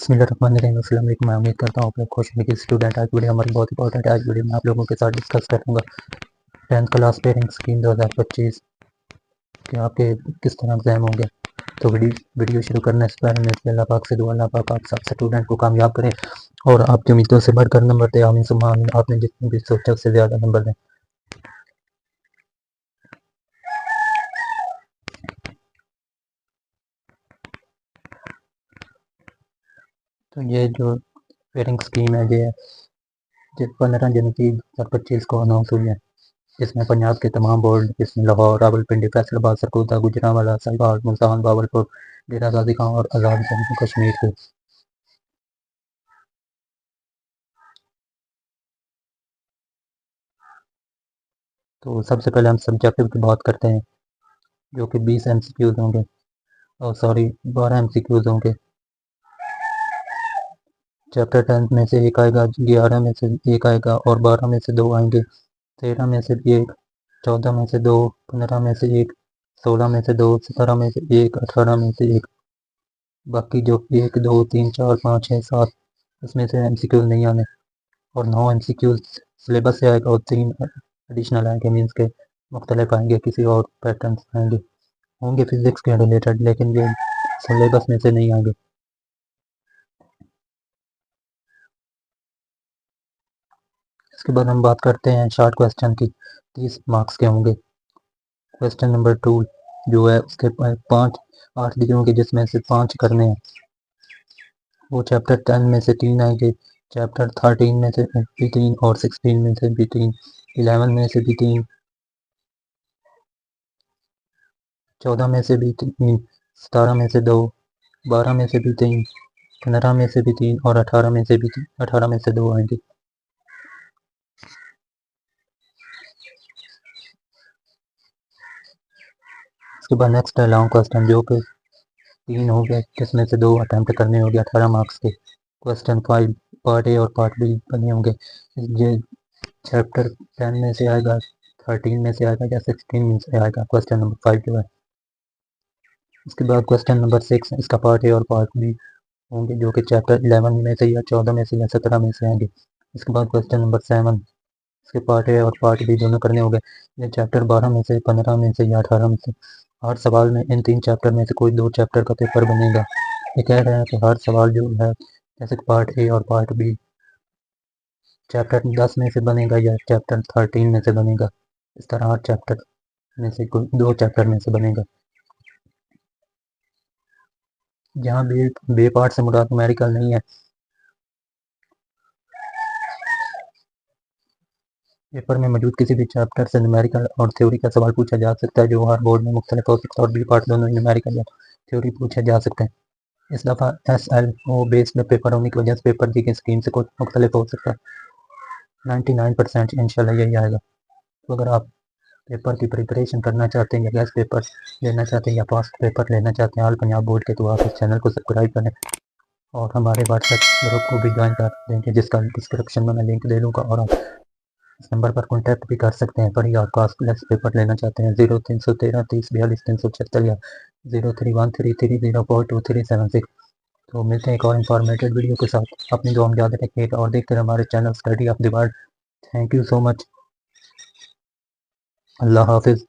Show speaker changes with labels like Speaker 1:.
Speaker 1: बिस्मिल्लाहिर्रहमानिर्रहीम। अस्सलाम वालेकुम। मैं उम्मीद करता हूँ आप लोग खुश हैं कि स्टूडेंट। आज वीडियो हमारी बहुत इंपॉर्टेंट है। आज वीडियो में आप लोगों के साथ डिस्कस करूँगा 10th क्लास पेयरिंग स्कीम 2025 के आपके किस तरह एग्जाम होंगे। तो वीडियो शुरू करने से पहले मैं अल्लाह पाक से दुआ, अल्लाह पाक आप सब स्टूडेंट को कामयाब करें और आपकी उम्मीदों से बढ़कर नंबर दे। आमीन सुम्मा आमीन। आपने जितने भी सोचा उससे ज़्यादा नंबर दें। तो ये जो पेयरिंग स्कीम है ये 15 जनवरी 2025 को अनाउंस हुई है। इसमें पंजाब के तमाम बोर्ड, इसमें लाहौर, रावलपिंडी, फैसलाबाद, सरगोदा, गुजरांवाला, साहिवाल, मुल्तान, बावलपुर, डेरा गाजी खां और आज़ाद जम्मू कश्मीर के। तो सबसे पहले हम सब्जेक्टिव की बात करते हैं, जो कि 20 MCQs होंगे और सॉरी 12 MCQs होंगे। चैप्टर 10 में से एक आएगा, 11 में से एक आएगा और 12 में से 2 आएंगे, 13 में से एक, 14 में से 2, 15 में से एक, 16 में से 2, 17 में से एक, 18 में से एक। बाकी जो 1, 2, 3, 4, 5, 6, 7 उसमें से MCQs नहीं आने और 9 MCQs सिलेबस से आएगा और 3 एडिशनल आएंगे, मीन्स के मुख्तलिफ आएंगे, किसी और पैटर्न से आएंगे, होंगे फिजिक्स के रिलेटेड, लेकिन ये सिलेबस में से नहीं आएंगे। इसके बाद हम बात करते हैं शॉर्ट क्वेश्चन की। 30 मार्क्स के होंगे। क्वेश्चन नंबर 2 जो है उसके 8 दिए होंगे, जिसमें से 5 करने हैं। वो चैप्टर 10 में से 3 आएंगे, चैप्टर 13 में से भी 3 और 16 में से भी 3, 11 में से भी 3, 14 में से भी 3, 17 में से 2, 12 में से भी 3, 15 में से भी 3 और 18 में से भी 3, 18 में से 2 आएंगे। उसके बाद नेक्स्ट है लॉन्ग क्वेश्चन, जो कि 3 हो गए, जिसमें से 2 अटैम्प्ट करने होंगे 18 मार्क्स के। क्वेश्चन 5 पार्ट ए और पार्ट बी बने होंगे। ये चैप्टर 10 में से आएगा, 13 में से आएगा या 16 में से आएगा, क्वेश्चन नंबर 5 जो है। उसके बाद क्वेश्चन नंबर 6, इसका पार्ट ए और पार्ट बी होंगे, जो कि चैप्टर 11 में से या 14 में से या 17 में से आएंगे। इसके बाद क्वेश्चन नंबर 7, इसके पार्ट ए और पार्ट बी दोनों करने होंगे। ये चैप्टर 12 में से, 15 में से या 18 में से। हर सवाल में इन 3 चैप्टर में से कोई 2 चैप्टर का पेपर बनेगा। ये कह रहे हैं कि हर सवाल जो है, जैसे पार्ट ए और पार्ट बी चैप्टर 10 में से बनेगा या चैप्टर 13 में से बनेगा, इस तरह हर चैप्टर में से कोई 2 चैप्टर में से बनेगा। जहाँ बे पार्ट से मुराद न्यूमेरिकल नहीं है। पेपर में मौजूद किसी भी चैप्टर से न्यूमेरिकल और थ्योरी का सवाल पूछा जा सकता है, जो हर बोर्ड में मुख्तलिफ हो सकता है, और बी पार्ट दोनों ही न्यूमेरिकल या थ्योरी पूछे जा सकते हैं। इस दफ़ा SLO बेस्ड पेपर होने की वजह से पेपर की स्कीम से कुछ मुख्तलिफ हो सकता है। 99% इंशाल्लाह यही आएगा। तो अगर आप पेपर की प्रिपरेशन करना चाहते हैं या गेस्ट पेपर लेना चाहते हैं या पास्ट पेपर लेना चाहते हैं ऑल पंजाब बोर्ड के, तो आप इस चैनल को सब्सक्राइब करें और हमारे व्हाट्सएप ग्रुप को भी ज्वाइन कर देंगे, जिसका डिस्क्रिप्शन में मैं लिंक दे दूँगा। और आप इस नंबर पर कॉन्टैक्ट भी कर सकते हैं। पढ़िए और कास्ट पेपर लेना चाहते हैं 0313 30 42 376 या 031330422376। तो मिलते हैं एक और इन्फॉर्मेटिव वीडियो के साथ। अपनी दुआ में याद रखिएगा और देखते रहे हमारे channel study of the world. Thank you so much. अल्लाह हाफिज़।